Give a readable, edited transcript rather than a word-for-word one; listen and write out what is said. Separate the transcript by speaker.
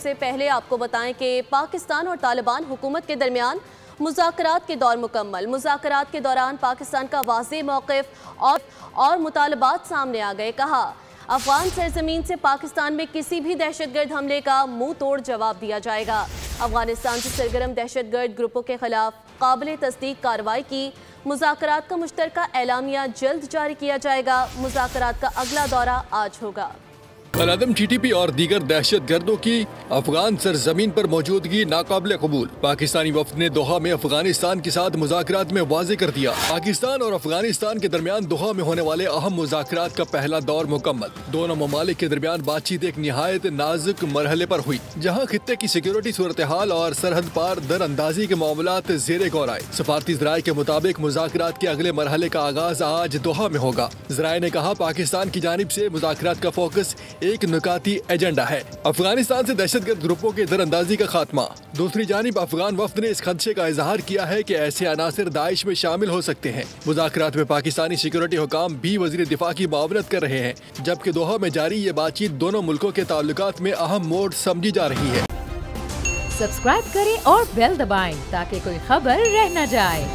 Speaker 1: سے پہلے آپ کو بتائیں کہ پاکستان اور طالبان حکومت کے درمیان مذاکرات کے دور مکمل۔ مذاکرات کے دوران پاکستان کا واضح موقف اور مطالبات سامنے آ گئے۔ کہا افغان سرزمین سے پاکستان میں کسی بھی دہشت گرد حملے کا منہ توڑ جواب دیا جائے گا۔ افغانستان سے سرگرم دہشت گرد گروپوں کے خلاف قابل تصدیق کارروائی کی۔ مذاکرات کا مشترکہ اعلامیہ جلد جاری کیا جائے گا۔ مذاکرات کا اگلا دورہ آج ہوگا۔
Speaker 2: کالعدم ٹی ٹی پی اور دیگر دہشت گردوں کی افغان سرزمین پر موجودگی ناقابل قبول۔ پاکستانی وفد نے دوحہ میں افغانستان کے ساتھ مذاکرات میں واضح کر دیا۔ پاکستان اور افغانستان کے درمیان دوحہ میں ہونے والے اہم مذاکرات کا پہلا دور مکمل۔ دونوں ممالک کے درمیان بات چیت ایک نہایت نازک مرحلے پر ہوئی، جہاں خطے کی سیکیورٹی صورتحال اور سرحد پار در اندازی کے معاملات زیر غور آئے۔ سفارتی ذرائع کے مطابق مذاکرات کے اگلے مرحلے کا آغاز آج دوحہ میں ہوگا۔ ذرائع نے کہا پاکستان کی جانب سے مذاکرات کا فوکس ایک نکاتی ایجنڈا ہے، افغانستان سے دہشت گرد گروپوں کے در اندازی کا خاتمہ۔ دوسری جانب افغان وفد نے اس خدشے کا اظہار کیا ہے کہ ایسے عناصر داعش میں شامل ہو سکتے ہیں۔ مذاکرات میں پاکستانی سیکیورٹی حکام بھی وزیر دفاع کی معاونت کر رہے ہیں، جبکہ دوحہ میں جاری یہ بات چیت دونوں ملکوں کے تعلقات میں اہم موڑ سمجھی جا رہی ہے۔
Speaker 3: سبسکرائب کریں اور بیل دبائیں تاکہ کوئی خبر رہ نہ جائے۔